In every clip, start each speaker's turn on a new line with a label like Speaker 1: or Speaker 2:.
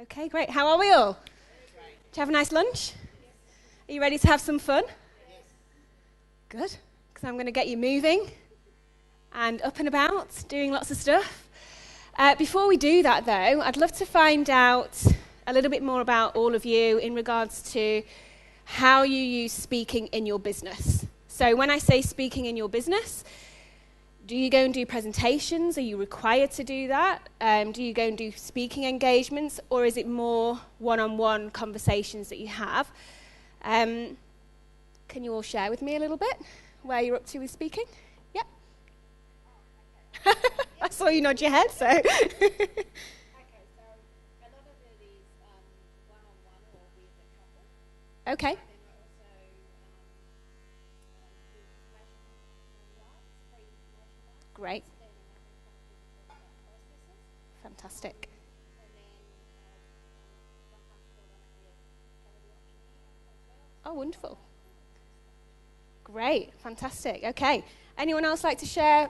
Speaker 1: Okay, great. How are we all? Did you have a nice lunch? Are you ready to have some fun? Good, because I'm going to get you moving and up and about, doing lots of stuff. Before we do that, though, I'd love to find out a little bit more about all of you in regards to how you use speaking in your business. So when I say speaking in your business, do you go and do presentations? Are you required to do that? Do you go and do speaking engagements? Or is it more one-on-one conversations that you have? Can you all share with me a little bit where you're up to with speaking? Yeah. I saw you nod your head, so.
Speaker 2: Okay, so a lot of it is one-on-one or with a couple.
Speaker 1: Okay. Great. Fantastic. Oh, wonderful. Great. Fantastic. Okay. Anyone else like to share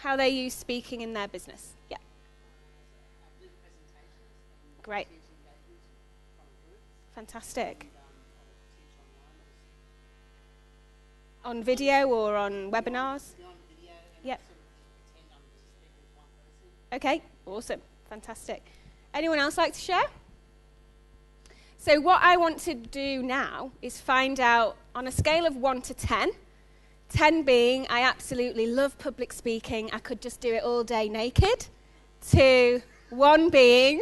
Speaker 1: how they use speaking in their business? Yeah. Great. Fantastic. On video or on webinars? Yep. Okay, awesome, fantastic. Anyone else like to share? So what I want to do now is find out on a scale of 1 to 10, 10 being I absolutely love public speaking, I could just do it all day naked, to 1 being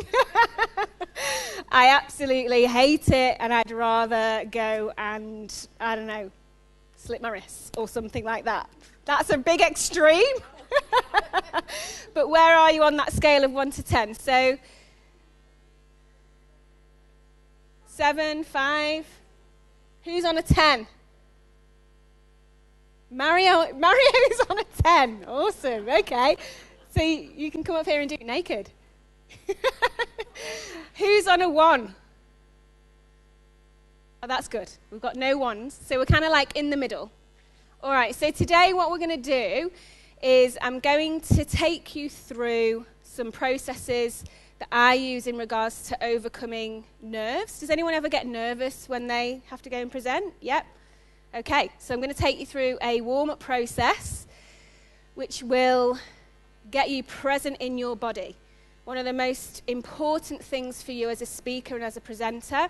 Speaker 1: I absolutely hate it and I'd rather go and, I don't know, slit my wrists or something like that. That's a big extreme. But where are you on that scale of 1 to 10? So 7, 5. Who's on a 10? Mario is on a 10. Awesome. Okay. So you can come up here and do it naked. Who's on a 1? Oh, that's good. We've got no 1s. So we're kind of like in the middle. All right. So today what we're going to do is I'm going to take you through some processes that I use in regards to overcoming nerves. Does anyone ever get nervous when they have to go and present? Yep. Okay, so I'm going to take you through a warm-up process which will get you present in your body. One of the most important things for you as a speaker and as a presenter,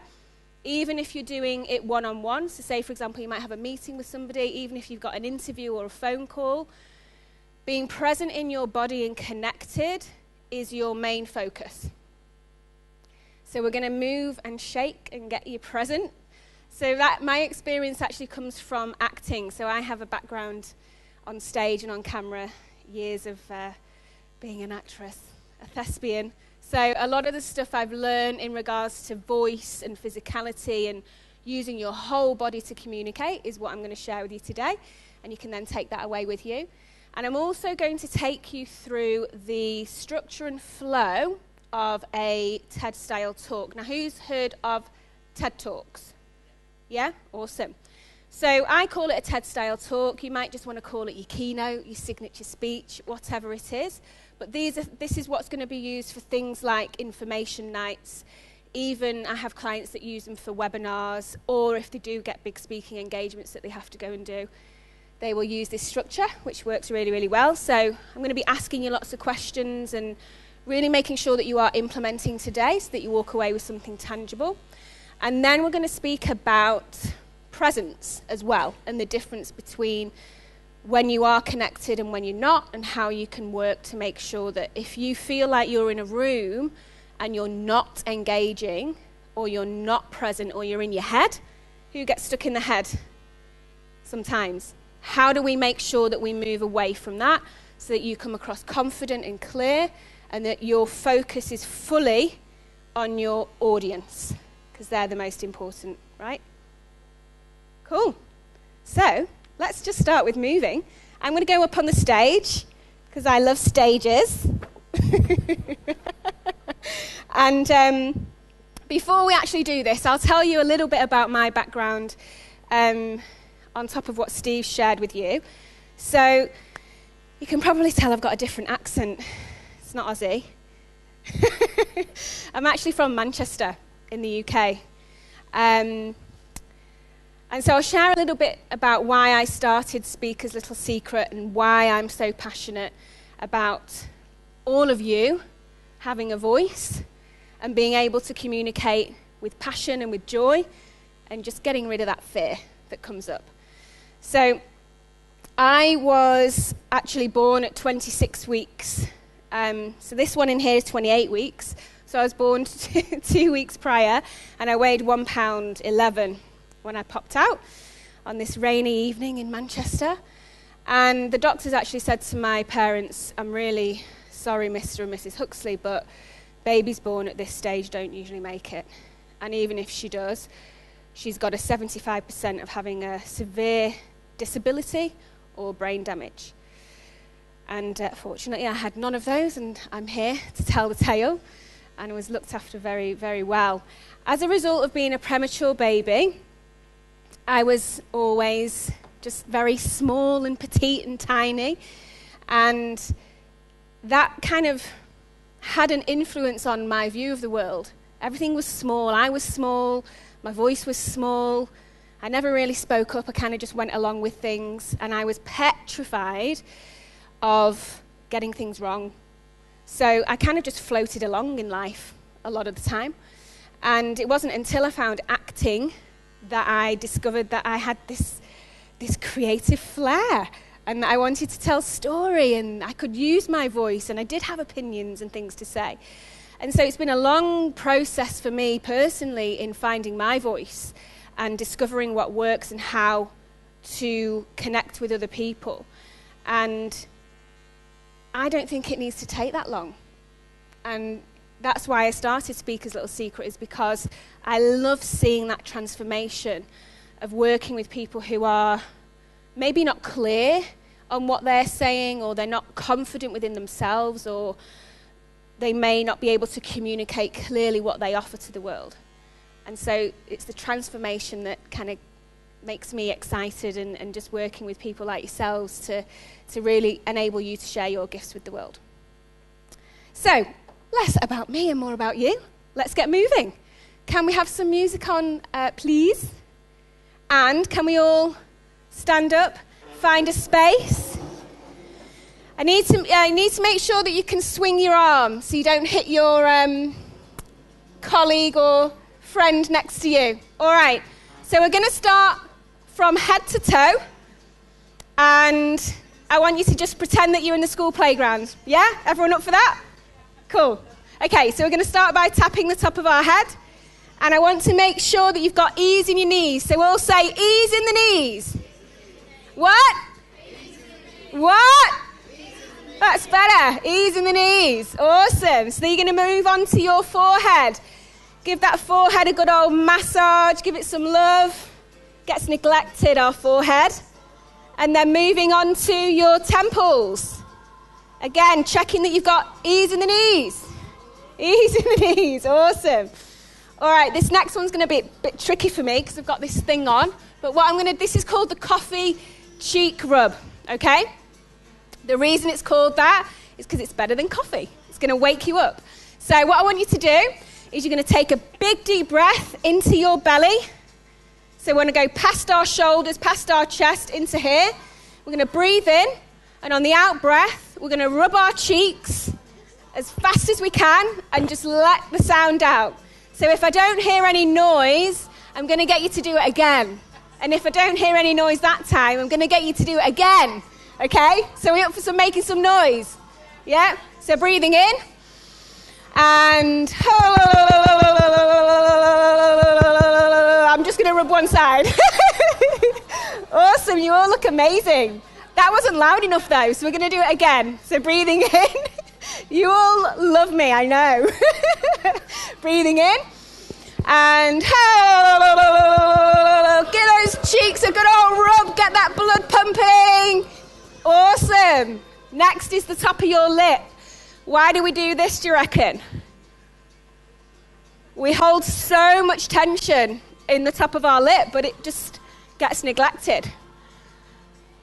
Speaker 1: even if you're doing it one-on-one, so say, for example, you might have a meeting with somebody, even if you've got an interview or a phone call, being present in your body and connected is your main focus. So we're going to move and shake and get you present. So that my experience actually comes from acting. So I have a background on stage and on camera, years of being an actress, a thespian. So a lot of the stuff I've learned in regards to voice and physicality and using your whole body to communicate is what I'm going to share with you today. And you can then take that away with you. And I'm also going to take you through the structure and flow of a TED-style talk. Now, who's heard of TED Talks? Yeah? Awesome. So I call it a TED-style talk. You might just want to call it your keynote, your signature speech, whatever it is. But this is what's going to be used for things like information nights. Even I have clients that use them for webinars, or if they do get big speaking engagements that they have to go and do, they will use this structure, which works really, really well. So I'm going to be asking you lots of questions and really making sure that you are implementing today so that you walk away with something tangible. And then we're going to speak about presence as well and the difference between when you are connected and when you're not, and how you can work to make sure that if you feel like you're in a room and you're not engaging or you're not present or you're in your head, who gets stuck in the head sometimes? How do we make sure that we move away from that so that you come across confident and clear and that your focus is fully on your audience? Because they're the most important, right? Cool. So let's just start with moving. I'm going to go up on the stage because I love stages. And before we actually do this, I'll tell you a little bit about my background on top of what Steve shared with you. So you can probably tell I've got a different accent. It's not Aussie. I'm actually from Manchester in the UK. And so I'll share a little bit about why I started Speaker's Little Secret and why I'm so passionate about all of you having a voice and being able to communicate with passion and with joy and just getting rid of that fear that comes up. So I was actually born at 26 weeks. So this one in here is 28 weeks. So I was born 2 weeks prior, and I weighed 1 pound 11 when I popped out on this rainy evening in Manchester. And the doctors actually said to my parents, "I'm really sorry, Mr. and Mrs. Huxley, but babies born at this stage don't usually make it. And even if she does, she's got a 75% of having a severe disability or brain damage." And fortunately, I had none of those, and I'm here to tell the tale, and was looked after very, very well. As a result of being a premature baby, I was always just very small and petite and tiny, and that kind of had an influence on my view of the world. Everything was small. I was small. My voice was small. I never really spoke up. I kind of just went along with things, and I was petrified of getting things wrong. So I kind of just floated along in life a lot of the time. And it wasn't until I found acting that I discovered that I had this creative flair, and that I wanted to tell story, and I could use my voice, and I did have opinions and things to say. And so it's been a long process for me personally in finding my voice and discovering what works and how to connect with other people. And I don't think it needs to take that long. And that's why I started Speaker's Little Secret, is because I love seeing that transformation of working with people who are maybe not clear on what they're saying, or they're not confident within themselves, or they may not be able to communicate clearly what they offer to the world. And so it's the transformation that kind of makes me excited, and just working with people like yourselves to really enable you to share your gifts with the world. So, less about me and more about you. Let's get moving. Can we have some music on, please? And can we all stand up, find a space? I need to make sure that you can swing your arm so you don't hit your colleague or friend next to you. All right, so we're going to start from head to toe, and I want you to just pretend that you're in the school playground. Yeah? Everyone up for that? Cool. Okay, so we're going to start by tapping the top of our head, and I want to make sure that you've got ease in your knees. So we'll say ease in the knees. What? What? That's better. Ease in the knees. Awesome. So then you're going to move on to your forehead. Give that forehead a good old massage. Give it some love. Gets neglected, our forehead. And then moving on to your temples. Again, checking that you've got ease in the knees. Ease in the knees. Awesome. All right, this next one's going to be a bit tricky for me because I've got this thing on. But this is called the coffee cheek rub, okay? The reason it's called that is because it's better than coffee. It's going to wake you up. So what I want you to do is you're going to take a big deep breath into your belly. So we're going to go past our shoulders, past our chest, into here. We're going to breathe in, and on the out breath, we're going to rub our cheeks as fast as we can and just let the sound out. So if I don't hear any noise, I'm going to get you to do it again. And if I don't hear any noise that time, I'm going to get you to do it again. Okay? So we're up for making some noise. Yeah? So breathing in. And I'm just going to rub one side. Awesome. You all look amazing. That wasn't loud enough, though, so we're going to do it again. So breathing in. You all love me, I know. Breathing in. And give those cheeks a good old rub. Get that blood pumping. Awesome. Next is the top of your lip. Why do we do this, do you reckon? We hold so much tension in the top of our lip, but it just gets neglected.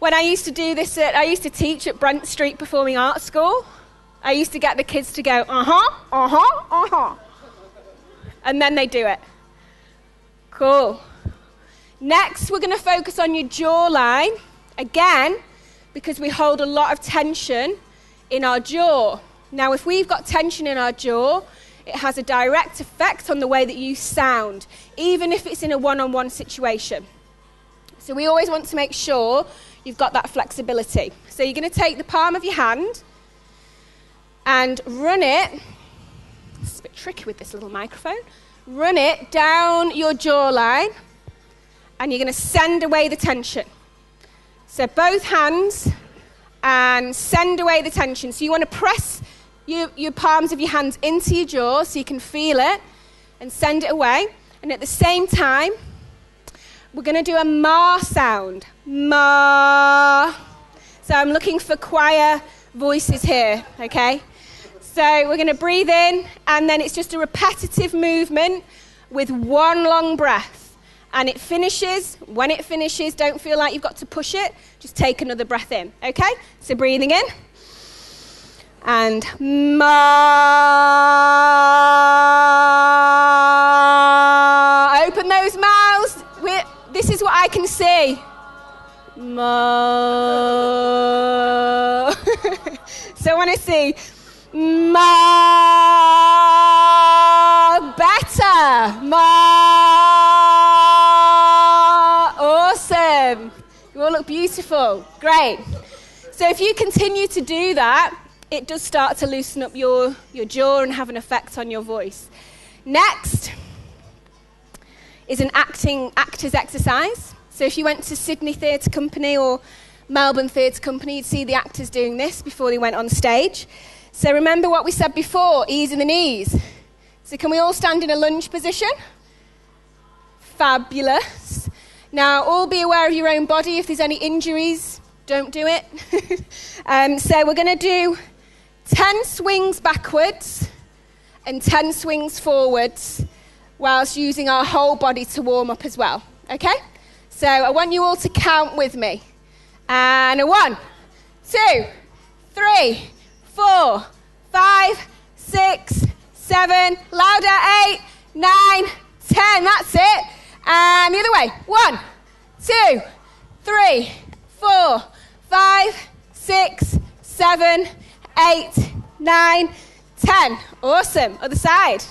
Speaker 1: When I used to do this, I used to teach at Brent Street Performing Arts School, I used to get the kids to go, uh-huh, uh-huh, uh-huh. And then they do it. Cool. Next, we're going to focus on your jawline. Again, because we hold a lot of tension in our jaw. Now, if we've got tension in our jaw, it has a direct effect on the way that you sound, even if it's in a one-on-one situation. So we always want to make sure you've got that flexibility. So you're going to take the palm of your hand and run it, it's a bit tricky with this little microphone, run it down your jawline, and you're going to send away the tension. So both hands, and send away the tension. So you want to press your palms of your hands into your jaw so you can feel it, and send it away. And at the same time, we're going to do a ma sound. Ma. So I'm looking for choir voices here, okay? So we're going to breathe in, and then it's just a repetitive movement with one long breath. And it finishes. When it finishes, don't feel like you've got to push it. Just take another breath in, okay? So breathing in. And ma. Open those mouths. This is what I can see. Ma. So I want to see ma. Better. Ma. Awesome. You all look beautiful. Great. So if you continue to do that, it does start to loosen up your jaw and have an effect on your voice. Next is an actor's exercise. So if you went to Sydney Theatre Company or Melbourne Theatre Company, you'd see the actors doing this before they went on stage. So remember what we said before, ease in the knees. So can we all stand in a lunge position? Fabulous. Now, all be aware of your own body. If there's any injuries, don't do it. So we're going to do 10 swings backwards and 10 swings forwards whilst using our whole body to warm up as well. Okay? So I want you all to count with me. And a 1, 2, 3, 4, 5, 6, 7, louder, 8, 9, 10. That's it. And the other way. 1, 2, 3, 4, 5, 6, 7, 8, 9, 10. Awesome. Other side.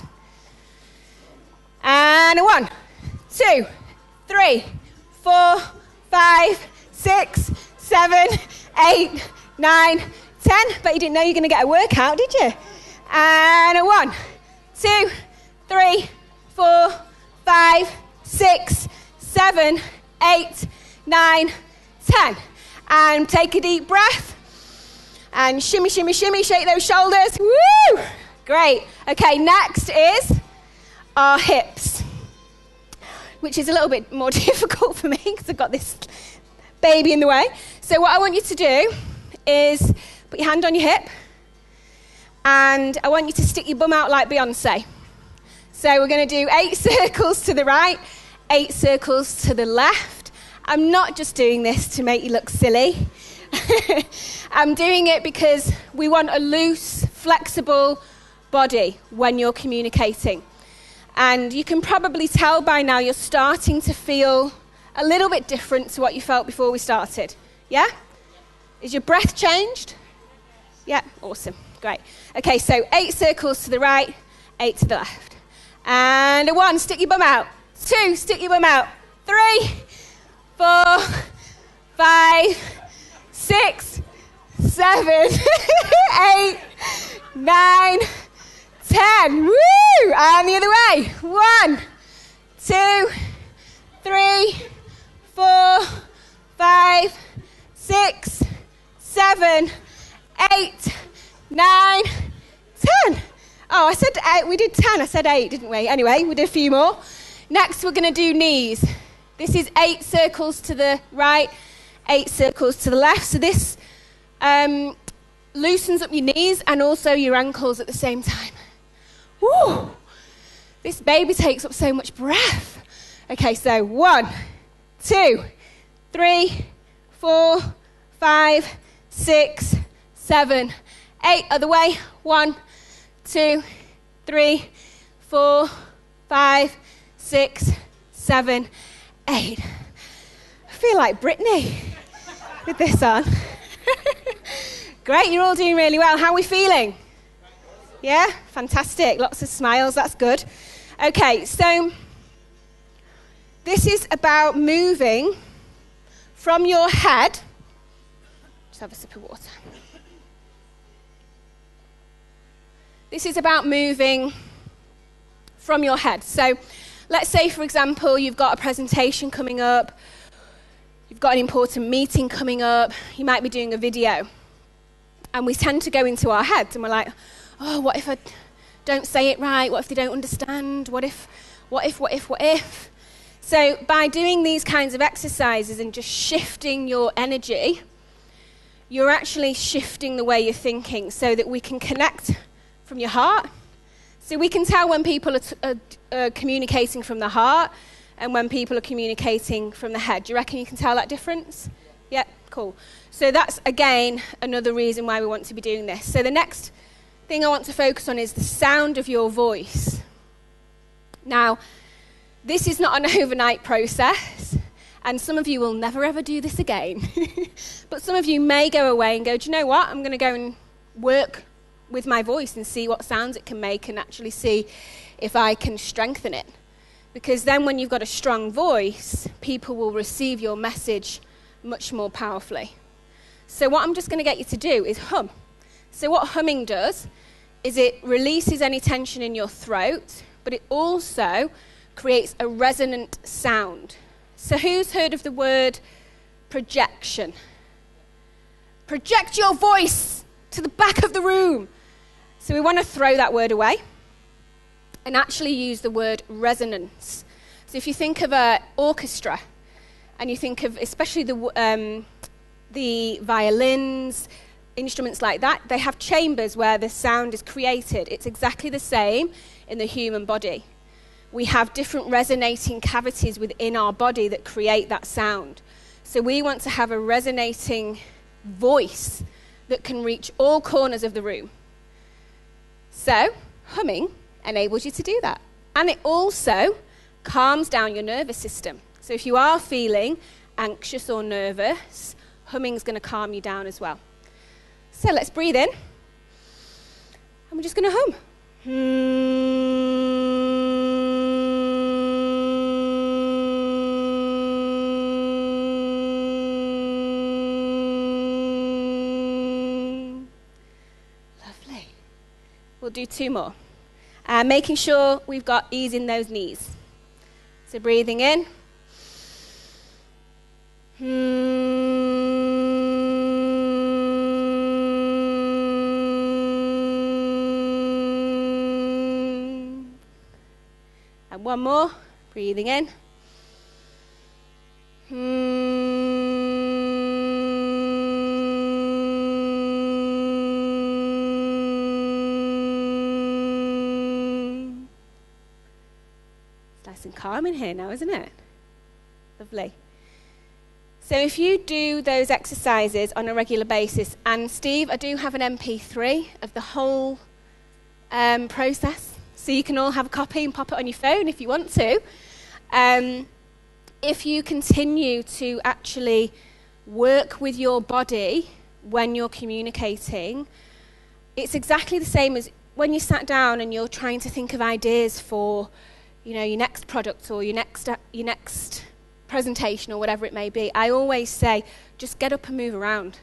Speaker 1: And a 1, 2, 3, 4, 5, 6, 7, 8, 9, 10. Bet you didn't know you were going to get a workout, did you? And a 1, 2, 3, 4, 5, 6, 7, 8, 9, 10. And take a deep breath. And shimmy, shimmy, shimmy, shake those shoulders. Woo! Great. Okay, next is our hips, which is a little bit more difficult for me because I've got this baby in the way. So what I want you to do is put your hand on your hip, and I want you to stick your bum out like Beyonce. So we're going to do 8 circles to the right, 8 circles to the left. I'm not just doing this to make you look silly. I'm doing it because we want a loose, flexible body when you're communicating. And you can probably tell by now you're starting to feel a little bit different to what you felt before we started. Yeah? Is your breath changed? Yeah, awesome. Great. Okay, so 8 circles to the right, 8 to the left. And a 1, stick your bum out. 2, stick your bum out. 3, 4, 5, 6, 7, 8, 9, 10. Woo! And the other way. 1, 2, 3, 4, 5, 6, 7, 8, 9, 10. Oh, I said 8. We did 10. I said 8, didn't we? Anyway, we did a few more. Next, we're going to do knees. This is 8 circles to the right, 8 circles to the left. So this loosens up your knees and also your ankles at the same time. Woo! This baby takes up so much breath. Okay, so 1, 2, 3, 4, 5, 6, 7, 8. Other way. 1, 2, 3, 4, 5, 6, 7, 8. I feel like Britney with this on. Great, you're all doing really well. How are we feeling? Yeah? Fantastic. Lots of smiles. That's good. Okay, so this is about moving from your head. Just have a sip of water. This is about moving from your head. So let's say, for example, you've got a presentation coming up. You've got an important meeting coming up. You might be doing a video. And we tend to go into our heads and we're like, oh, what if I don't say it right? What if they don't understand? What if? So by doing these kinds of exercises and just shifting your energy, you're actually shifting the way you're thinking so that we can connect from your heart. So we can tell when people are communicating from the heart and when people are communicating from the head. Do you reckon you can tell that difference? Yeah, cool. So that's, again, another reason why we want to be doing this. So the next thing I want to focus on is the sound of your voice. Now, this is not an overnight process, and some of you will never ever do this again. But some of you may go away and go, do you know what? I'm going to go and work with my voice and see what sounds it can make and actually see if I can strengthen it. Because then when you've got a strong voice, people will receive your message much more powerfully. So what I'm just going to get you to do is hum. So what humming does is it releases any tension in your throat, but it also creates a resonant sound. So who's heard of the word projection? Project your voice to the back of the room. So we want to throw that word away and actually use the word resonance. So if you think of an orchestra and you think of especially the violins, instruments like that, they have chambers where the sound is created. It's exactly the same in the human body. We have different resonating cavities within our body that create that sound. So we want to have a resonating voice that can reach all corners of the room. So humming enables you to do that. And it also calms down your nervous system. So if you are feeling anxious or nervous, humming is going to calm you down as well. So let's breathe in. And we're just going to hum. Lovely. We'll do 2 more. Making sure we've got ease in those knees. So breathing in. And 1 more. Breathing in. It's nice and calm in here now, isn't it? Lovely. So if you do those exercises on a regular basis, and Steve, I do have an MP3 of the whole process, so you can all have a copy and pop it on your phone if you want to. If you continue to actually work with your body when you're communicating, it's exactly the same as when you sat down and you're trying to think of ideas for, your next product or your next presentation or whatever it may be. I always say, just get up and move around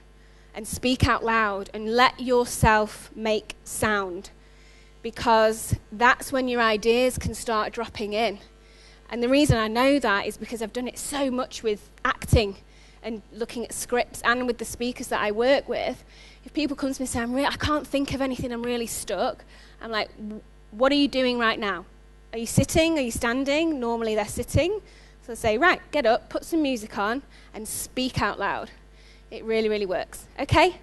Speaker 1: and speak out loud and let yourself make sound, because that's when your ideas can start dropping in. And the reason I know that is because I've done it so much with acting and looking at scripts and with the speakers that I work with. If people come to me and say, I can't think of anything, I'm really stuck, I'm like, what are you doing right now? Are you sitting? Are you standing? Normally they're sitting. So I say, right, get up, put some music on, and speak out loud. It really, really works. Okay?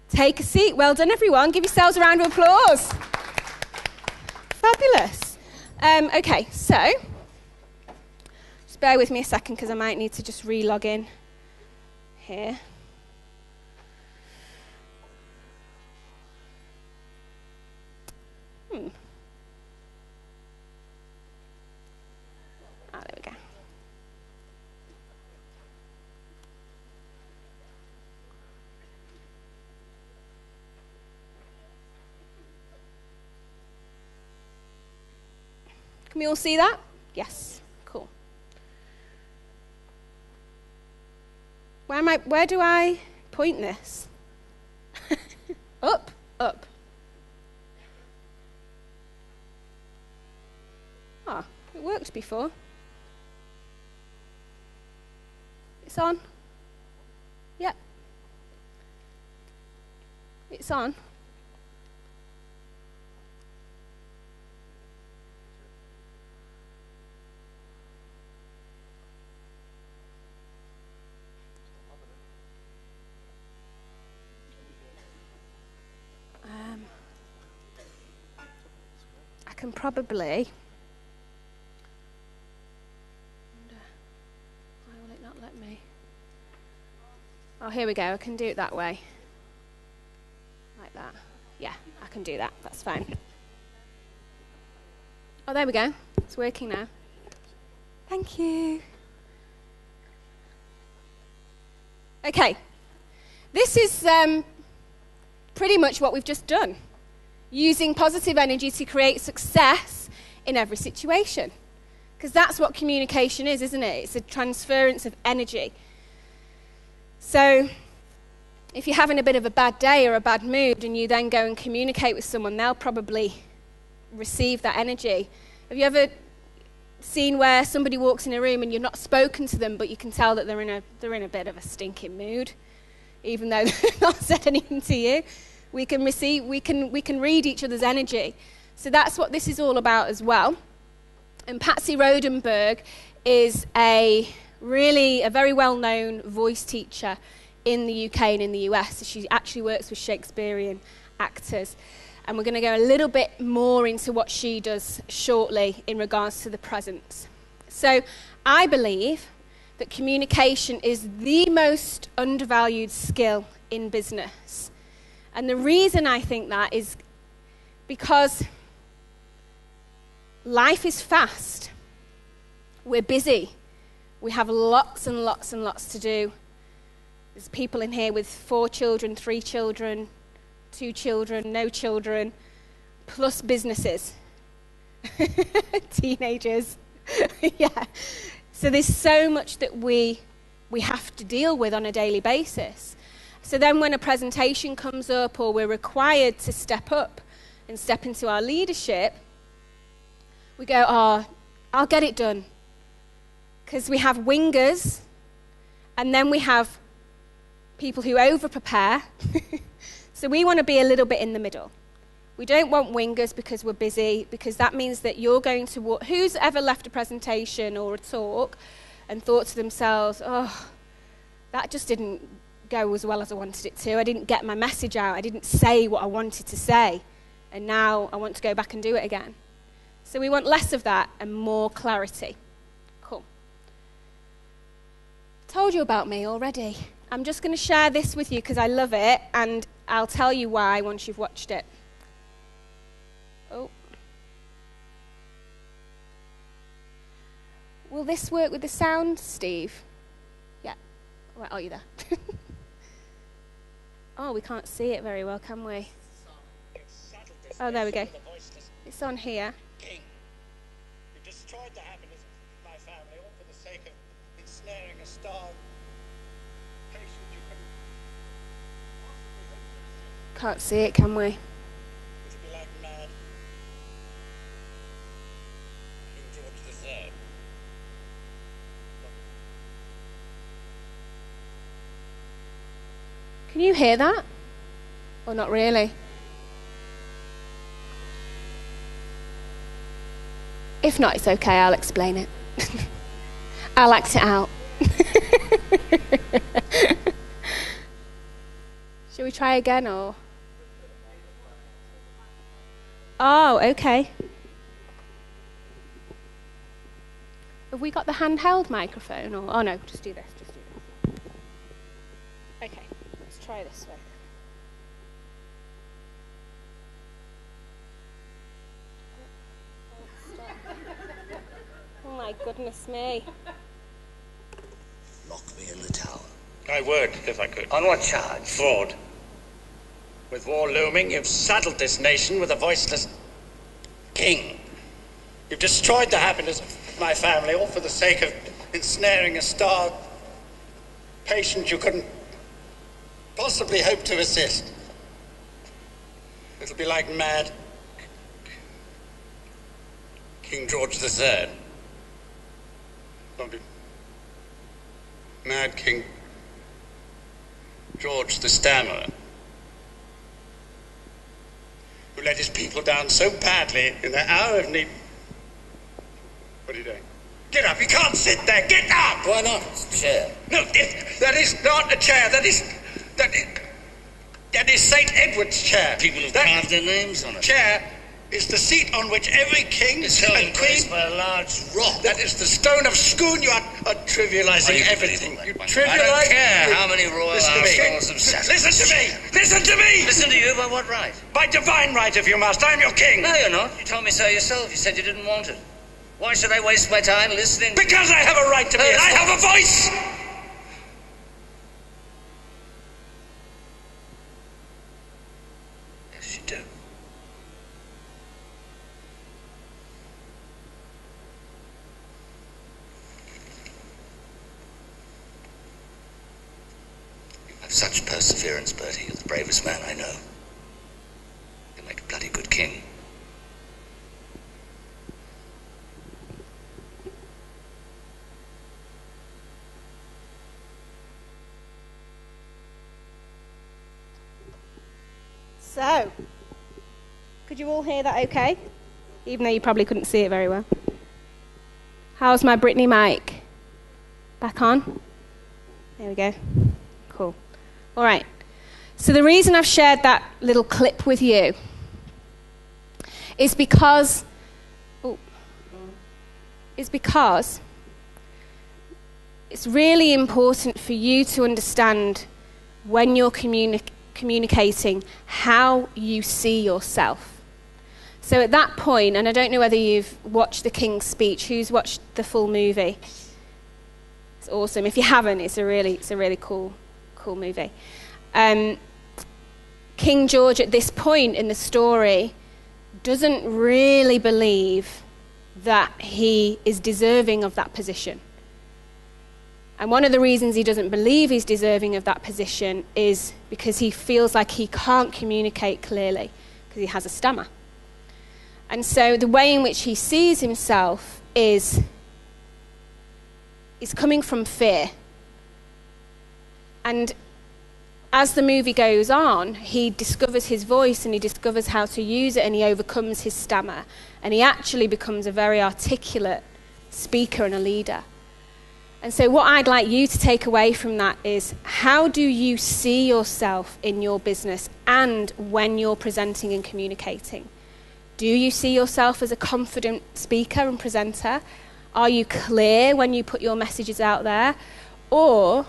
Speaker 1: Take a seat. Well done, everyone. Give yourselves a round of applause. Fabulous. Okay, so just bear with me a second because I might need to just re-log in here. Can we all see that? Yes. Cool. Where do I point this? Up. Ah, it worked before. It's on. Yep. It's on. I can probably. Why will it not let me? Oh, here we go. I can do it that way. Like that. Yeah, I can do that. That's fine. Oh, there we go. It's working now. Thank you. Okay. This is pretty much what we've just done. Using positive energy to create success in every situation. Because that's what communication is, isn't it? It's a transference of energy. So, if you're having a bit of a bad day or a bad mood and you then go and communicate with someone, they'll probably receive that energy. Have you ever seen where somebody walks in a room and you've not spoken to them, but you can tell that they're in a bit of a stinking mood, even though they've not said anything to you? We can read each other's energy. So that's what this is all about as well. And Patsy Rodenberg is a very well-known voice teacher in the UK and in the US. She actually works with Shakespearean actors. And we're going to go a little bit more into what she does shortly in regards to the presence. So I believe that communication is the most undervalued skill in business. And the reason I think that is because life is fast. We're busy. We have lots and lots and lots to do. There's people in here with 4 children, 3 children, 2 children, no children, plus businesses. Teenagers. Yeah. So there's so much that we have to deal with on a daily basis. So then when a presentation comes up or we're required to step up and step into our leadership, we go, oh, I'll get it done. Because we have wingers, and then we have people who over-prepare. So we want to be a little bit in the middle. We don't want wingers because we're busy, because that means that you're going to who's ever left a presentation or a talk and thought to themselves, oh, that just didn't go as well as I wanted it to. I didn't get my message out. I didn't say what I wanted to say. And now I want to go back and do it again. So we want less of that and more clarity. Cool. Told you about me already. I'm just going to share this with you because I love it, and I'll tell you why once you've watched it. Oh. Will this work with the sound, Steve? Yeah. Where are you there? Oh, we can't see it very well, can we? Oh, there we go. It's on here.
Speaker 3: King, you destroyed the happiness of my family, all for the sake of ensnaring a starved patient you couldn't possibly.
Speaker 1: Can't see it, can we?
Speaker 3: Would you be like mad? King George III.
Speaker 1: Can you hear that? Or not really? If not, it's okay, I'll explain it. I'll act it out. Shall we try again, or? Oh, okay. Have we got the handheld microphone, or? Oh no, just do this, Okay, let's try this way. Oh my goodness me.
Speaker 4: Lock me in the tower.
Speaker 3: I would, if I could.
Speaker 4: On what charge?
Speaker 3: Fraud. With war looming, you've saddled this nation with a voiceless king. You've destroyed the happiness of my family, all for the sake of ensnaring a starved patient you couldn't possibly hope to assist. It'll be like mad King George III. It'll be mad King George the Stammerer, who let his people down so badly in their hour of need. What are you doing? Get up, you can't sit there, get up!
Speaker 4: Why not? It's a chair.
Speaker 3: No, that is not a chair, that is St. Edward's chair.
Speaker 4: People have
Speaker 3: that
Speaker 4: carved their names on it.
Speaker 3: Chair is the seat on which every king
Speaker 4: It's held in
Speaker 3: and
Speaker 4: place
Speaker 3: queen...
Speaker 4: by a large rock.
Speaker 3: That is the stone of Scone. You are trivializing everything. You trivialize...
Speaker 4: I don't care how many royal households have sat.
Speaker 3: Listen to me! Listen to me!
Speaker 4: Listen to you by what right?
Speaker 3: By divine right, if you must. I'm your king.
Speaker 4: No, you're not. You told me so yourself. You said you didn't want it. Why should I waste my time listening?
Speaker 3: Because I have a right to be. I have a voice.
Speaker 4: Yes, you do. You have such perseverance, Bertie. You're the bravest man I know. You'll make a bloody good king.
Speaker 1: So, could you all hear that okay? Even though you probably couldn't see it very well. How's my Brittany mic? Back on? There we go. Cool. All right. So the reason I've shared that little clip with you is because it's really important for you to understand when you're communicating how you see yourself. So at that point, and I don't know whether you've watched the King's Speech. Who's watched the full movie? It's awesome. If you haven't, it's a really cool movie. King George at this point in the story doesn't really believe that he is deserving of that position. And one of the reasons he doesn't believe he's deserving of that position is because he feels like he can't communicate clearly because he has a stammer. And so the way in which he sees himself is coming from fear. And as the movie goes on, he discovers his voice and he discovers how to use it and he overcomes his stammer. And he actually becomes a very articulate speaker and a leader. And so what I'd like you to take away from that is, how do you see yourself in your business and when you're presenting and communicating? Do you see yourself as a confident speaker and presenter? Are you clear when you put your messages out there? Or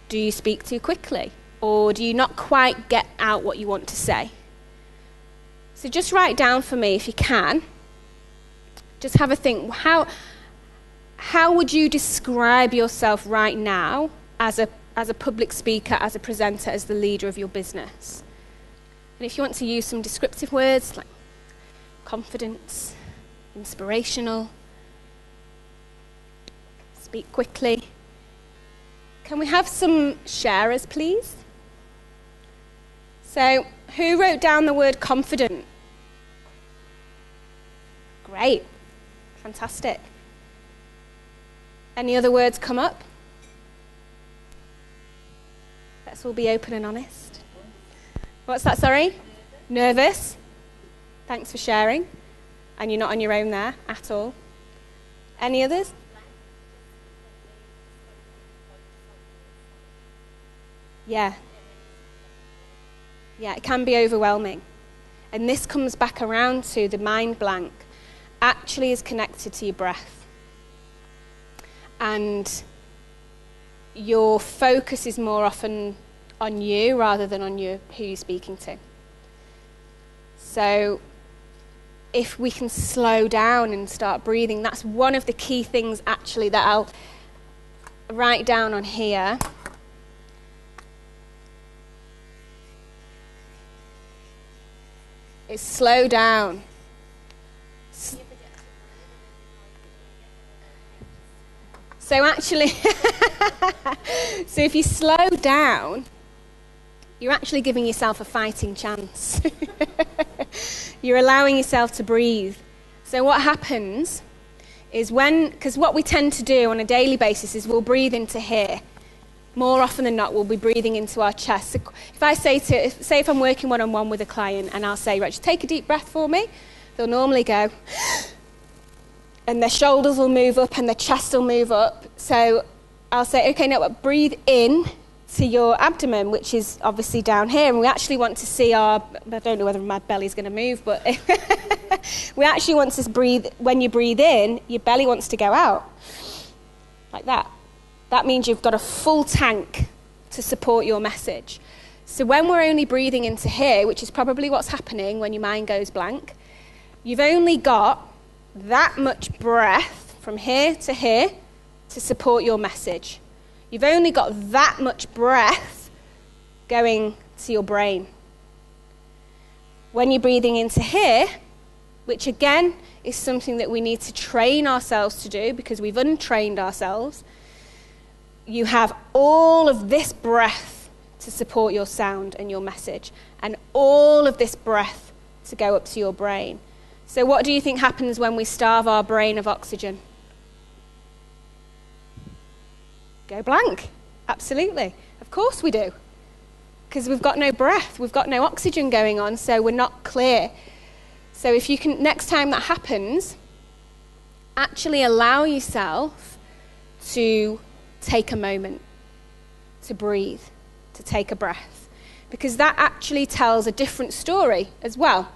Speaker 1: do you speak too quickly? Or do you not quite get out what you want to say? So just write down for me if you can. Just have a think. How would you describe yourself right now as a public speaker, as a presenter, as the leader of your business? And if you want to use some descriptive words like confidence, inspirational, speak quickly. Can we have some sharers, please? So, who wrote down the word confident? Great. Fantastic. Any other words come up? Let's all be open and honest. What's that, sorry? Nervous. Thanks for sharing. And you're not on your own there at all. Any others? Yeah. Yeah, it can be overwhelming. And this comes back around to the mind blank actually is connected to your breath. And your focus is more often on you rather than on who you're speaking to. So if we can slow down and start breathing, that's one of the key things actually that I'll write down on here. Is slow down. So actually, so if you slow down, you're actually giving yourself a fighting chance. You're allowing yourself to breathe. So what happens is because what we tend to do on a daily basis is we'll breathe into here. More often than not, we'll be breathing into our chest. So if I say if I'm working one-on-one with a client and I'll say, right, just take a deep breath for me, they'll normally go, and their shoulders will move up and their chest will move up. So I'll say, okay, now breathe in to your abdomen, which is obviously down here. And we actually want to see I don't know whether my belly's going to move, but we actually want to breathe, when you breathe in, your belly wants to go out. Like that. That means you've got a full tank to support your message. So when we're only breathing into here, which is probably what's happening when your mind goes blank, you've only got that much breath from here to support your message. You've only got that much breath going to your brain. When you're breathing into here, which again is something that we need to train ourselves to do because we've untrained ourselves, you have all of this breath to support your sound and your message, and all of this breath to go up to your brain. So what do you think happens when we starve our brain of oxygen? Go blank. Absolutely. Of course we do. Because we've got no breath, we've got no oxygen going on, so we're not clear. So if you can, next time that happens, actually allow yourself to take a moment, to breathe, to take a breath. Because that actually tells a different story as well.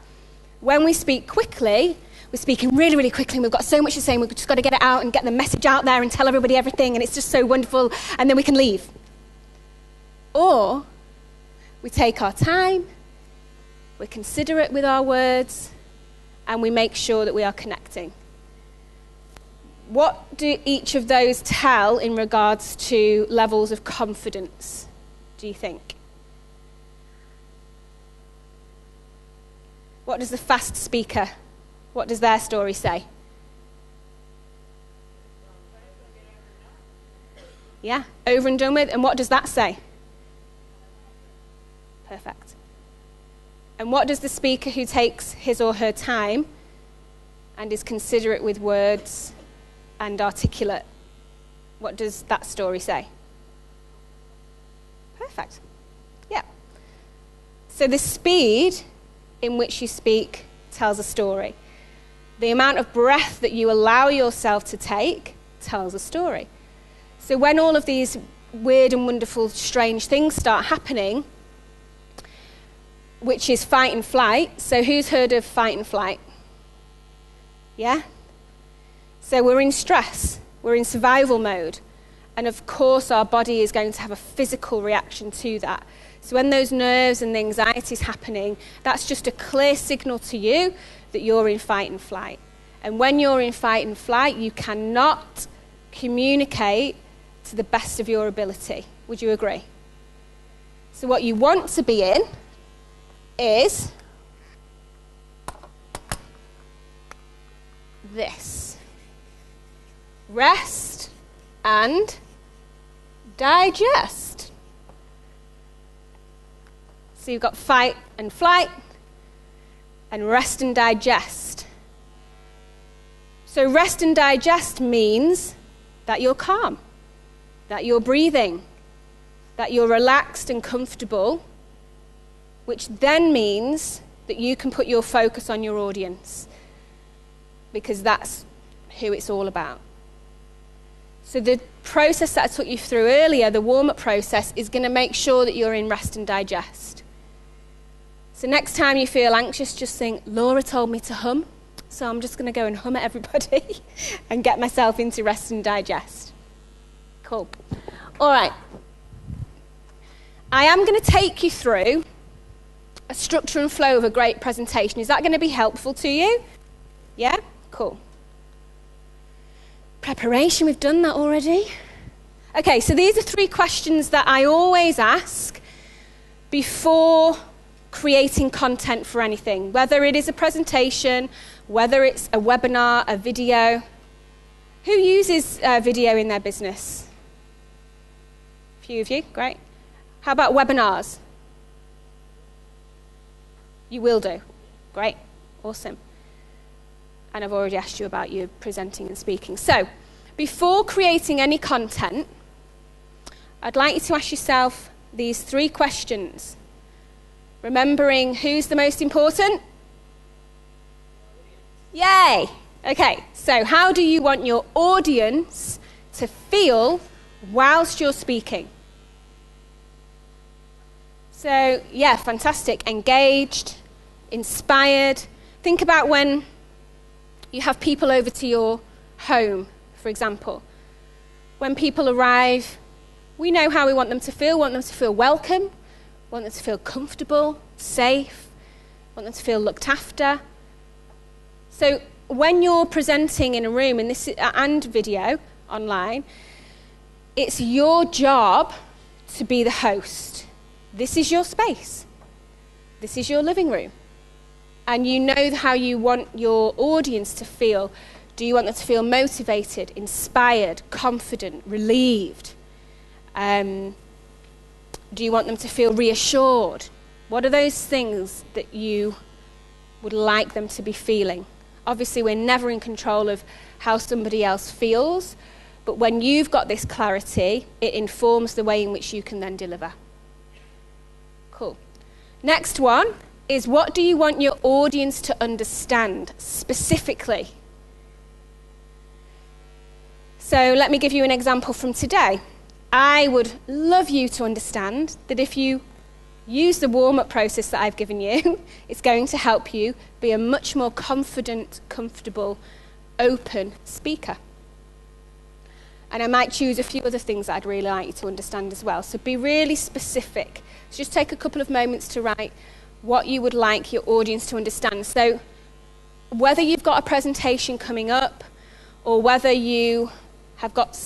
Speaker 1: When we speak quickly, we're speaking really, really quickly, and we've got so much to say, and we've just got to get it out and get the message out there and tell everybody everything, and it's just so wonderful, and then we can leave. Or we take our time, we're considerate with our words, and we make sure that we are connecting. What do each of those tell in regards to levels of confidence, do you think? What does the fast speaker, what does their story say? Yeah, over and done with. And what does that say? Perfect. And what does the speaker who takes his or her time and is considerate with words and articulate, what does that story say? Perfect. Yeah. So the speed in which you speak tells a story. The amount of breath that you allow yourself to take tells a story. So when all of these weird and wonderful, strange things start happening, which is fight and flight. So who's heard of fight and flight? Yeah? So we're in stress. We're in survival mode. And of course our body is going to have a physical reaction to that. So when those nerves and the anxiety is happening, that's just a clear signal to you that you're in fight and flight. And when you're in fight and flight, you cannot communicate to the best of your ability. Would you agree? So what you want to be in is this. Rest and digest. So you've got fight and flight and rest and digest. So rest and digest means that you're calm, that you're breathing, that you're relaxed and comfortable, which then means that you can put your focus on your audience, because that's who it's all about. So the process that I took you through earlier, the warm-up process, is going to make sure that you're in rest and digest. So next time you feel anxious, just think, Laura told me to hum, so I'm just going to go and hum at everybody and get myself into rest and digest. Cool. All right. I am going to take you through a structure and flow of a great presentation. Is that going to be helpful to you? Yeah? Cool. Preparation, we've done that already. Okay, so these are 3 questions that I always ask before creating content for anything, whether it is a presentation, whether it's a webinar, a video. Who uses video in their business? A few of you, great. How about webinars? You will do. Great, awesome. And I've already asked you about you presenting and speaking. So, before creating any content, I'd like you to ask yourself these 3 questions. Remembering who's the most important? Yay! Okay, so how do you want your audience to feel whilst you're speaking? So, yeah, fantastic. Engaged, inspired. Think about when you have people over to your home, for example. When people arrive, we know how we want them to feel. We want them to feel welcome, want them to feel comfortable, safe, want them to feel looked after. So when you're presenting in a room and video online, it's your job to be the host. This is your space. This is your living room. And you know how you want your audience to feel. Do you want them to feel motivated, inspired, confident, relieved? Do you want them to feel reassured? What are those things that you would like them to be feeling? Obviously, we're never in control of how somebody else feels, but when you've got this clarity, it informs the way in which you can then deliver. Cool. Next one is, what do you want your audience to understand specifically? So let me give you an example from today. I would love you to understand that if you use the warm-up process that I've given you, it's going to help you be a much more confident, comfortable, open speaker. And I might choose a few other things that I'd really like you to understand as well. So be really specific. So just take a couple of moments to write what you would like your audience to understand. So whether you've got a presentation coming up or whether you have got,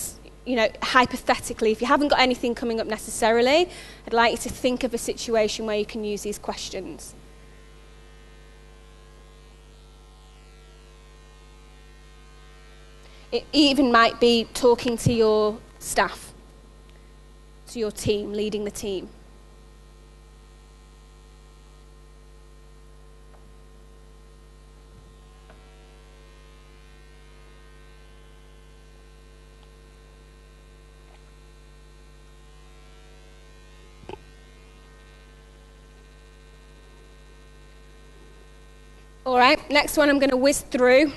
Speaker 1: hypothetically, if you haven't got anything coming up necessarily, I'd like you to think of a situation where you can use these questions. It even might be talking to your staff, to your team, leading the team. All right, next one I'm going to whiz through,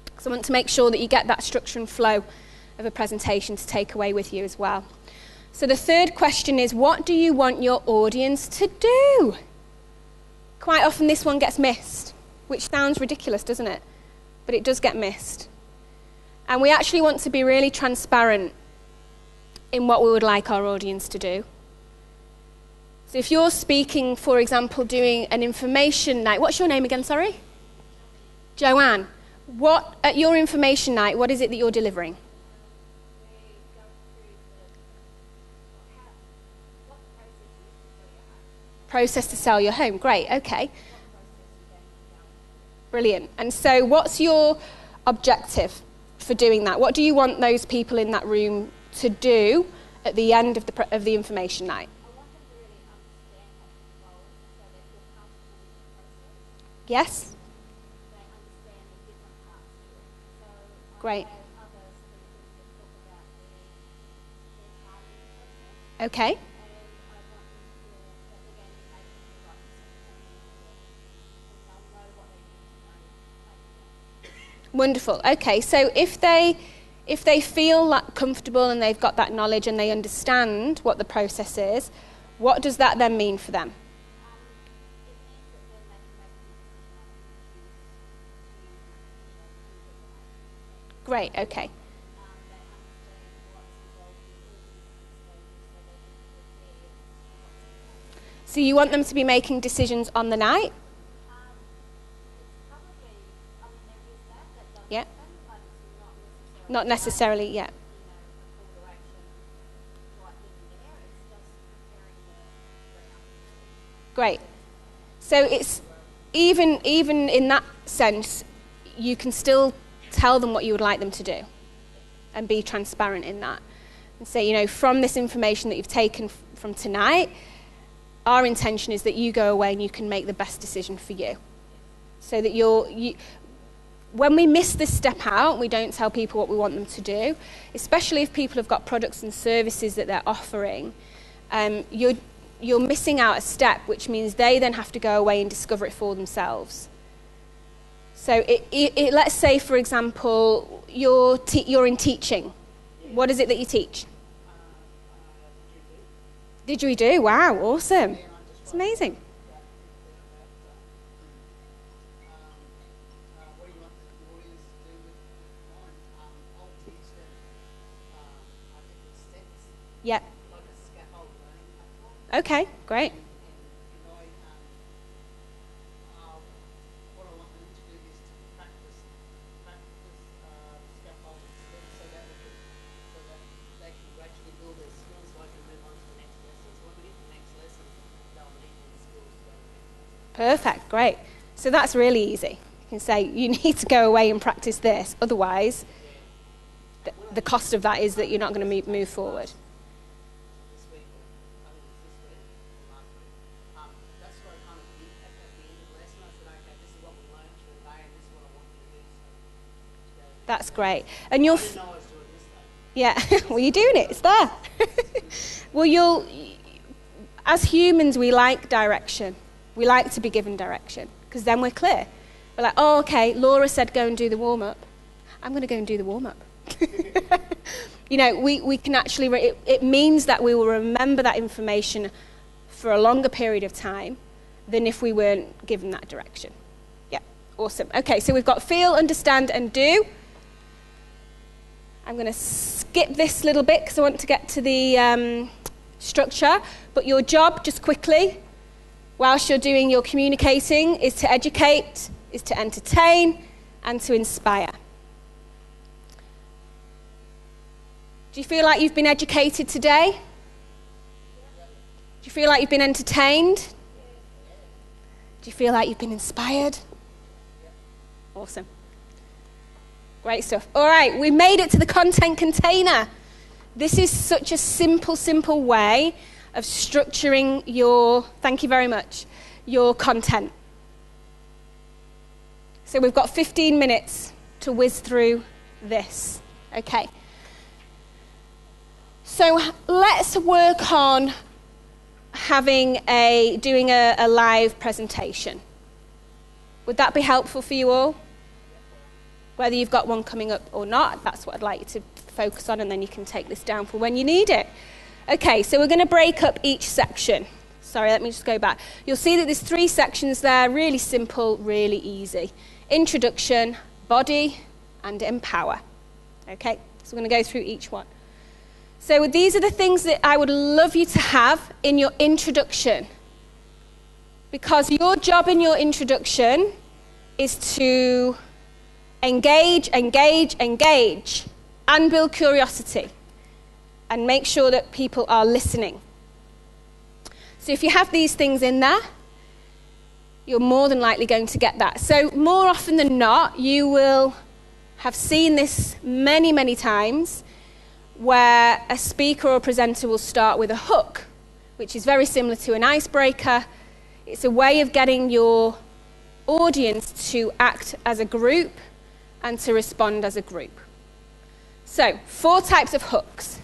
Speaker 1: because I want to make sure that you get that structure and flow of a presentation to take away with you as well. So the third question is, what do you want your audience to do? Quite often this one gets missed, which sounds ridiculous, doesn't it? But it does get missed. And we actually want to be really transparent in what we would like our audience to do. So if you're speaking, for example, doing an information night, what's your name again, sorry? Joanne. At your information night, what is it that you're delivering? Process to sell your home. Great, okay. Brilliant. And so what's your objective for doing that? What do you want those people in that room to do at the end of the information night? Yes? Great. Okay. Wonderful. Okay, so if they feel that comfortable and they've got that knowledge and they understand what the process is, what does that then mean for them? Great, okay. So you want them to be making decisions on the night? Yeah. Not necessarily, yeah. Great. So it's even in that sense, you can still tell them what you would like them to do. and be transparent in that. And say, you know, from this information that you've taken from tonight, our intention is that you go away and you can make the best decision for you. So that when we miss this step out, we don't tell people what we want them to do, especially if people have got products and services that they're offering, you're missing out a step, which means they then have to go away and discover it for themselves. So let's say, for example, you're in teaching. What is it that you teach? Didgeridoo. Wow, awesome. It's amazing. Yep. Okay, great. Perfect, great. So that's really easy. You can say, you need to go away and practice this, otherwise the cost of that is that you're not going to move forward. That's great. And you'll... Yeah, well, you're doing it. It's there. Well, as humans, we like direction. We like to be given direction, because then we're clear. We're like, oh, okay, Laura said go and do the warm-up. I'm going to go and do the warm-up. You know, we can actually... It means that we will remember that information for a longer period of time than if we weren't given that direction. Yeah, awesome. Okay, so we've got feel, understand, and do. I'm going to skip this little bit because I want to get to the structure. But your job, just quickly, whilst you're doing your communicating, is to educate, is to entertain, and to inspire. Do you feel like you've been educated today? Do you feel like you've been entertained? Do you feel like you've been inspired? Awesome. Great stuff. All right, we made it to the content container. This is such a simple way of structuring your, thank you very much, your content. So we've got 15 minutes to whiz through this. Okay. So let's work on doing a live presentation. Would that be helpful for you all? Whether you've got one coming up or not, that's what I'd like you to focus on, and then you can take this down for when you need it. Okay, so we're going to break up each section. Sorry, let me just go back. You'll see that there's 3 sections there, really simple, really easy. Introduction, body, and empower. Okay, so we're going to go through each one. So these are the things that I would love you to have in your introduction, because your job in your introduction is to engage, and build curiosity, and make sure that people are listening. So if you have these things in there, you're more than likely going to get that. So more often than not, you will have seen this many times, where a speaker or presenter will start with a hook, which is very similar to an icebreaker. It's a way of getting your audience to act as a group and to respond as a group. So, 4 types of hooks.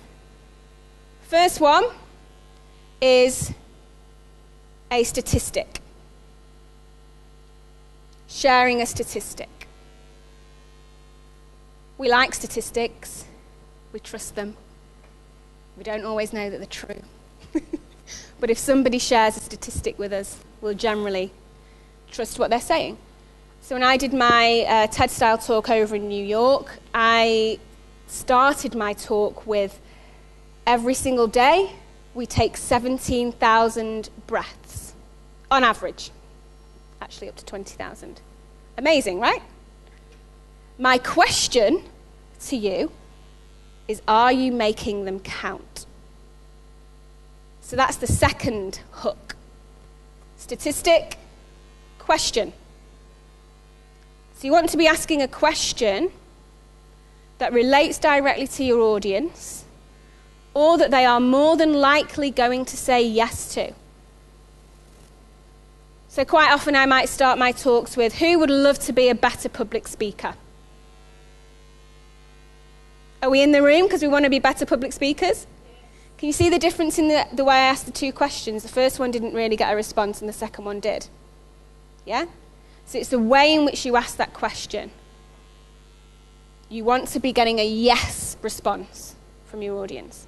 Speaker 1: First one is a statistic. Sharing a statistic. We like statistics. We trust them. We don't always know that they're true. But if somebody shares a statistic with us, we'll generally trust what they're saying. So when I did my TED-style talk over in New York, I started my talk with, every single day, we take 17,000 breaths, on average. Actually, up to 20,000. Amazing, right? My question to you is, are you making them count? So that's the second hook. Statistic, question. So you want to be asking a question that relates directly to your audience, or that they are more than likely going to say yes to. So quite often I might start my talks with, who would love to be a better public speaker? Are we in the room because we want to be better public speakers? Can you see the difference in the way I asked the two questions? The first one didn't really get a response and the second one did. Yeah? So it's the way in which you ask that question. You want to be getting a yes response from your audience.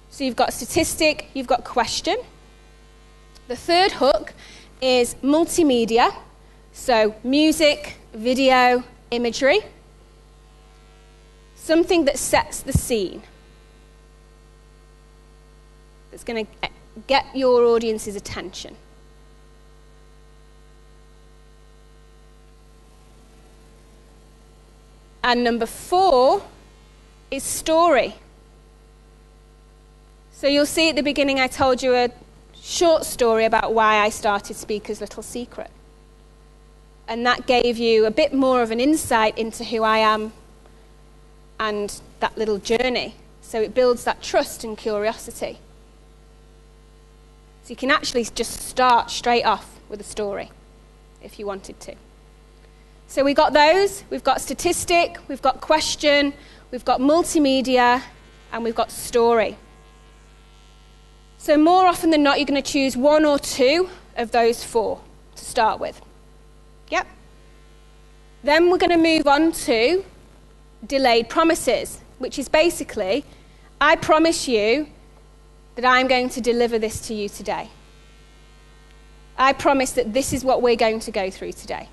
Speaker 1: So you've got statistic, you've got question. The third hook is multimedia. So music, video, imagery. Something that sets the scene. That's going to get your audience's attention. And number 4 is story. So you'll see at the beginning I told you a short story about why I started Speaker's Little Secret. And that gave you a bit more of an insight into who I am and that little journey. So it builds that trust and curiosity. So you can actually just start straight off with a story if you wanted to. So we got those, we've got statistic, we've got question, we've got multimedia, and we've got story. So more often than not, you're going to choose 1 or 2 of those 4 to start with. Yep. Then we're going to move on to delayed promises, which is basically, I promise you that I'm going to deliver this to you today. I promise that this is what we're going to go through today.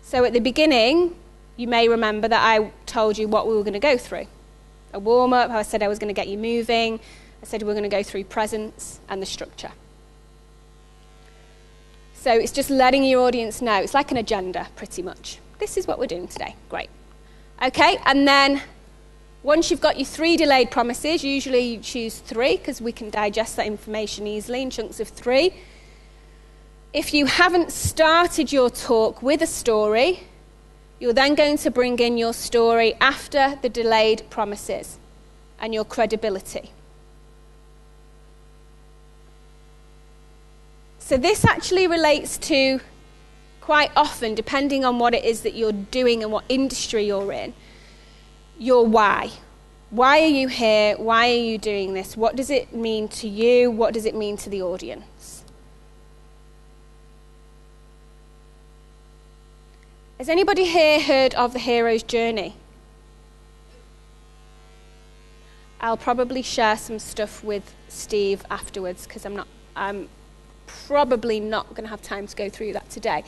Speaker 1: So at the beginning, you may remember that I told you what we were going to go through. A warm-up, I said I was going to get you moving. I said we were going to go through presence and the structure. So it's just letting your audience know. It's like an agenda, pretty much. This is what we're doing today. Great. Okay, and then once you've got your 3 delayed promises, usually you choose 3 because we can digest that information easily in chunks of 3. If you haven't started your talk with a story, you're then going to bring in your story after the delayed promises and your credibility. So this actually relates to, quite often, depending on what it is that you're doing and what industry you're in, your why. Why are you here? Why are you doing this? What does it mean to you? What does it mean to the audience? Has anybody here heard of the hero's journey? I'll probably share some stuff with Steve afterwards because I'm probably not going to have time to go through that today.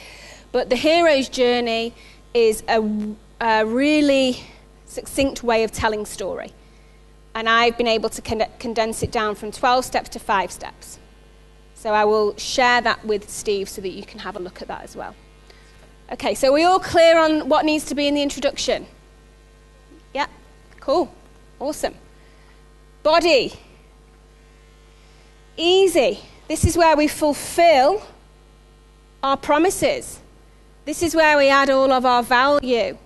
Speaker 1: But the hero's journey is a really succinct way of telling story. And I've been able to condense it down from 12 steps to 5 steps. So I will share that with Steve so that you can have a look at that as well. Okay, so are we all clear on what needs to be in the introduction? Yeah, cool, awesome. Body. Easy. This is where we fulfill our promises. This is where we add all of our value.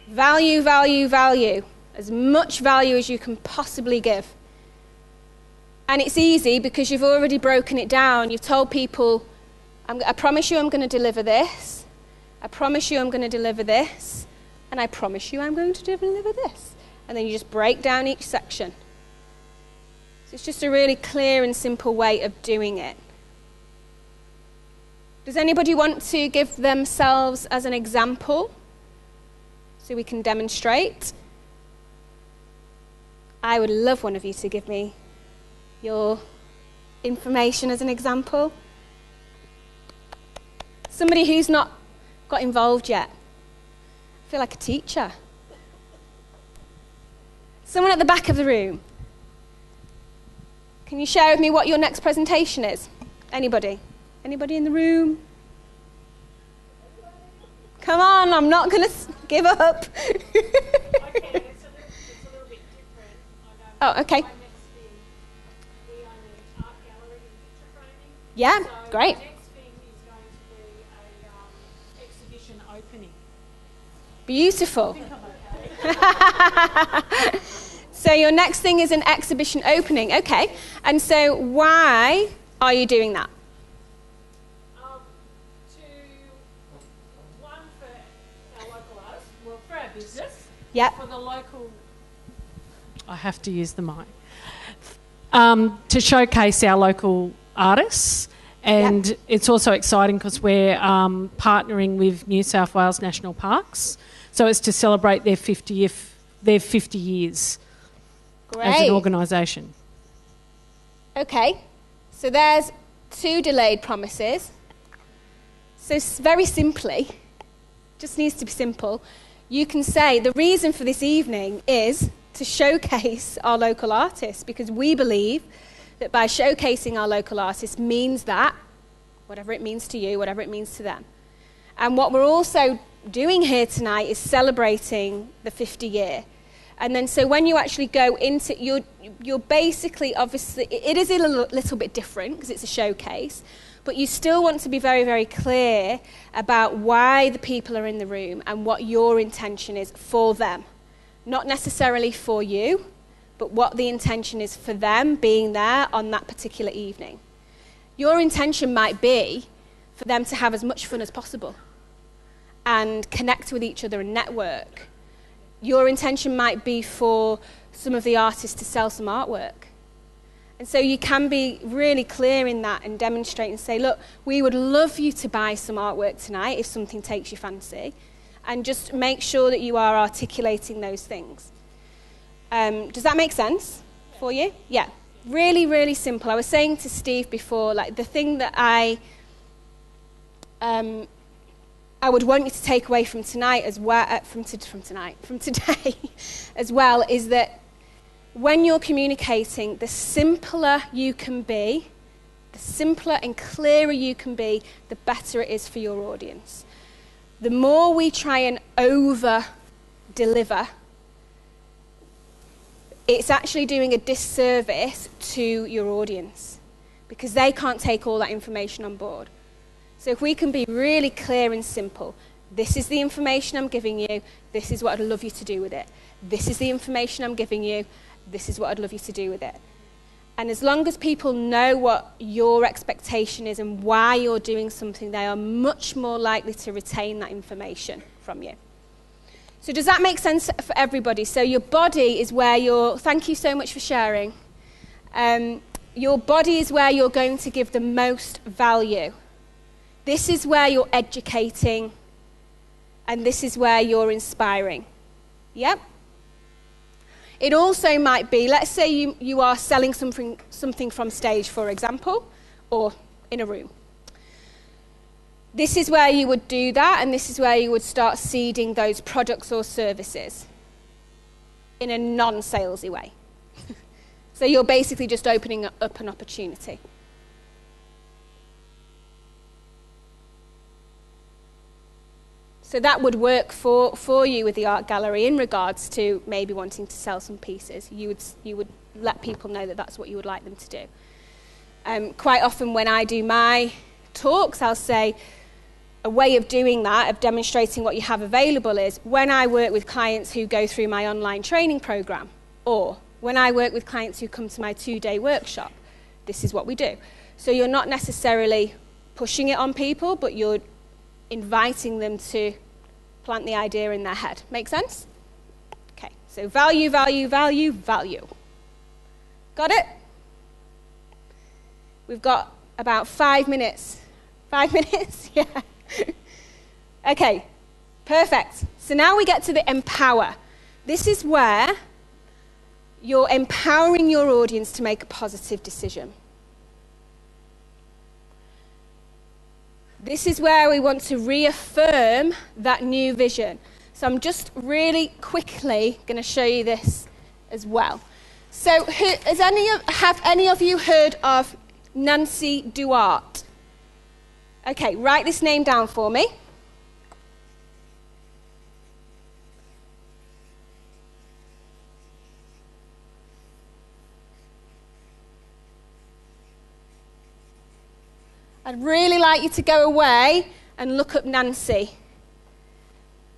Speaker 1: Value, value, value. As much value as you can possibly give. And it's easy because you've already broken it down. You've told people, I promise you I'm going to deliver this. I promise you I'm going to deliver this. And I promise you I'm going to deliver this. And then you just break down each section. So it's just a really clear and simple way of doing it. Does anybody want to give themselves as an example so we can demonstrate? I would love one of you to give me your information as an example. Somebody who's not got involved yet. I feel like a teacher. Someone at the back of the room. Can you share with me what your next presentation is? Anybody? Anybody in the room? Come on, I'm not going to give up.
Speaker 2: Okay, it's a little bit different.
Speaker 1: Oh, okay.
Speaker 2: My next thing, we own an art gallery in picture framing.
Speaker 1: Yeah,
Speaker 2: So
Speaker 1: great.
Speaker 2: the next thing is going to be a exhibition opening.
Speaker 1: Beautiful. So your next thing is an exhibition opening. Okay. And so why are you doing that?
Speaker 2: One for our local artists, well, for our business.
Speaker 1: Yep.
Speaker 2: For the local, I have to use the mic. To showcase our local artists. And
Speaker 1: Yep.
Speaker 2: it's also exciting because we're partnering with New South Wales National Parks. So it's to celebrate their 50 years
Speaker 1: Great.
Speaker 2: as an organisation.
Speaker 1: Okay. So there's 2 delayed promises. So very simply, just needs to be simple, you can say the reason for this evening is to showcase our local artists, because we believe that by showcasing our local artists means that, whatever it means to you, whatever it means to them. And what we're also doing here tonight is celebrating the 50 year. And then so when you actually go into, you're basically, obviously, it is a little bit different because it's a showcase, but you still want to be very, very clear about why the people are in the room and what your intention is for them. Not necessarily for you, but what the intention is for them being there on that particular evening. Your intention might be for them to have as much fun as possible and connect with each other and network. Your intention might be for some of the artists to sell some artwork. And so you can be really clear in that and demonstrate and say, look, we would love you to buy some artwork tonight if something takes your fancy. And just make sure that you are articulating those things. Does that make sense for you? Yeah. Really, really simple. I was saying to Steve before, like the thing that I would want you to take away from tonight as well, from today as well, is that when you're communicating, the simpler you can be, the simpler and clearer you can be, the better it is for your audience. The more we try and over-deliver, it's actually doing a disservice to your audience because they can't take all that information on board. So if we can be really clear and simple, this is the information I'm giving you, this is what I'd love you to do with it. This is the information I'm giving you, this is what I'd love you to do with it. And as long as people know what your expectation is and why you're doing something, they are much more likely to retain that information from you. So does that make sense for everybody? So your body is where you're, thank you so much for sharing. Your body is where you're going to give the most value. This is where you're educating, and this is where you're inspiring. Yep. It also might be, let's say you are selling something from stage, for example, or in a room. This is where you would do that, and this is where you would start seeding those products or services in a non-salesy way. So you're basically just opening up an opportunity. So that would work for you with the art gallery in regards to maybe wanting to sell some pieces. You would let people know that that's what you would like them to do. Quite often when I do my talks, I'll say a way of doing that, of demonstrating what you have available is when I work with clients who go through my online training program, or when I work with clients who come to my 2-day workshop, this is what we do. So you're not necessarily pushing it on people, but you're inviting them to plant the idea in their head. Make sense? Okay, so value, value, value, value. Got it? We've got about 5 minutes. 5 minutes? Yeah. Okay, perfect. So now we get to the empower. This is where you're empowering your audience to make a positive decision. This is where we want to reaffirm that new vision. So I'm just really quickly going to show you this as well. So have any of you heard of Nancy Duarte? Okay, write this name down for me. I'd really like you to go away and look up Nancy,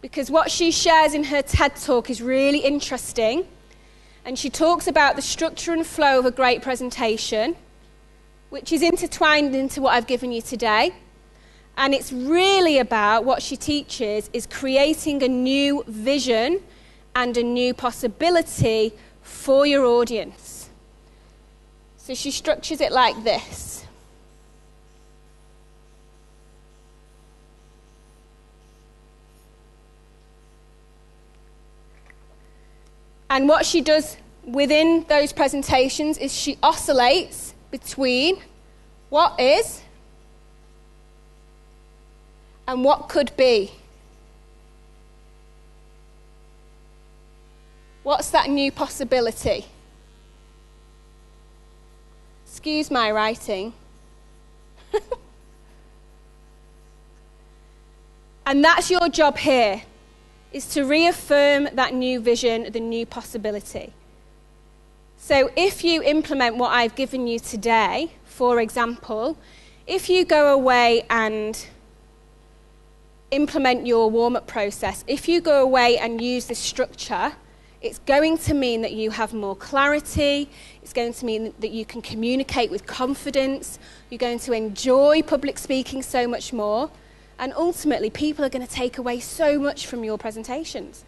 Speaker 1: because what she shares in her TED Talk is really interesting. And she talks about the structure and flow of a great presentation, which is intertwined into what I've given you today. And it's really about what she teaches is creating a new vision and a new possibility for your audience. So she structures it like this. And what she does within those presentations is she oscillates between what is and what could be. What's that new possibility? Excuse my writing. And that's your job here, is to reaffirm that new vision, the new possibility. So if you implement what I've given you today, for example, if you go away and implement your warm-up process, if you go away and use this structure, it's going to mean that you have more clarity, it's going to mean that you can communicate with confidence, you're going to enjoy public speaking so much more, and ultimately people are going to take away so much from your presentations.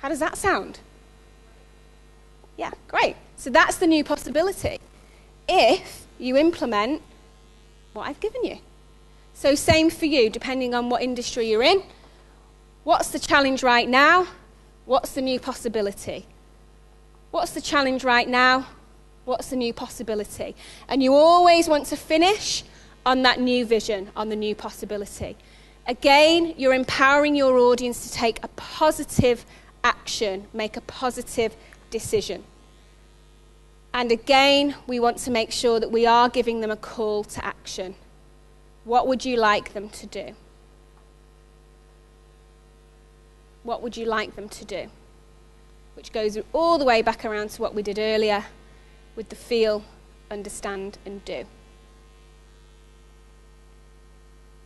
Speaker 1: How does that sound? Yeah, great. So that's the new possibility if you implement what I've given you. So same for you, depending on what industry you're in. What's the challenge right now? What's the new possibility? What's the challenge right now? What's the new possibility? And you always want to finish on that new vision, on the new possibility. Again, you're empowering your audience to take a positive action, make a positive decision. And again, we want to make sure that we are giving them a call to action. What would you like them to do? What would you like them to do? Which goes all the way back around to what we did earlier with the feel, understand, and do.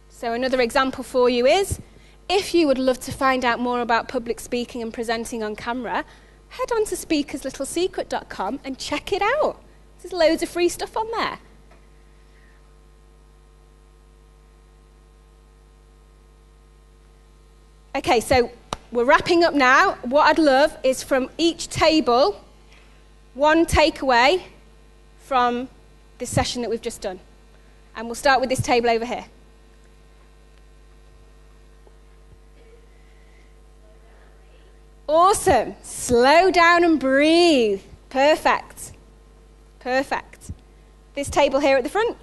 Speaker 1: So another example for you is, if you would love to find out more about public speaking and presenting on camera, head on to speakerslittlesecret.com and check it out. There's loads of free stuff on there. Okay, so we're wrapping up now. What I'd love is from each table, one takeaway from this session that we've just done. And we'll start with this table over here. Awesome. Slow down and breathe. Perfect. Perfect. This table here at the front.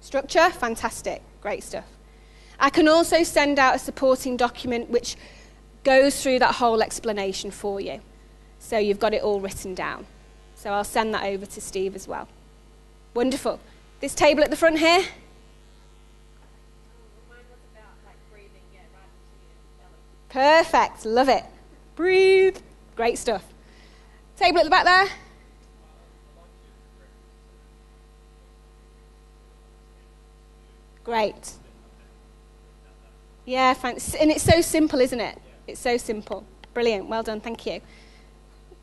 Speaker 1: Structure. Fantastic. Great stuff. I can also send out a supporting document which goes through that whole explanation for you. So you've got it all written down. So I'll send that over to Steve as well. Wonderful. This table at the front here. Perfect. Love it. Breathe. Great stuff. Table at the back there. Great. Yeah, thanks. And it's so simple, isn't it? It's so simple. Brilliant. Well done. Thank you.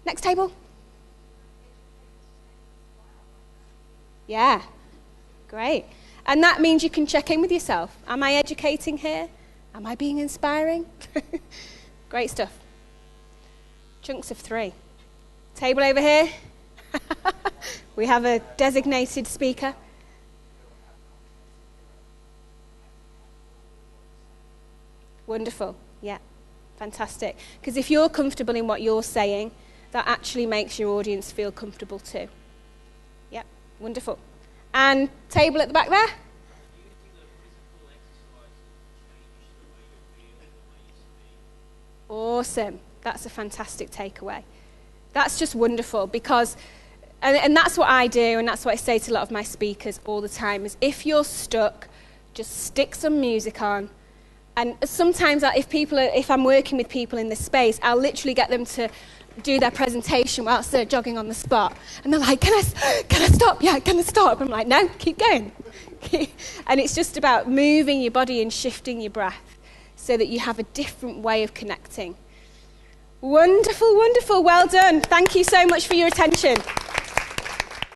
Speaker 1: Next table. Yeah. Great. And that means you can check in with yourself. Am I educating here? Am I being inspiring? Great stuff. Chunks of 3. Table over here. We have a designated speaker. Wonderful. Yeah. Fantastic. Because if you're comfortable in what you're saying, that actually makes your audience feel comfortable too. Yep. Wonderful. And table at the back there. Awesome. That's a fantastic takeaway. That's just wonderful because, and that's what I do, and that's what I say to a lot of my speakers all the time, is if you're stuck, just stick some music on. And sometimes if I'm working with people in this space, I'll literally get them to do their presentation whilst they're jogging on the spot. And they're like, can I stop? Yeah, can I stop? I'm like, no, keep going. And it's just about moving your body and shifting your breath. so that you have a different way of connecting. Wonderful, wonderful. Well done. Thank you so much for your attention.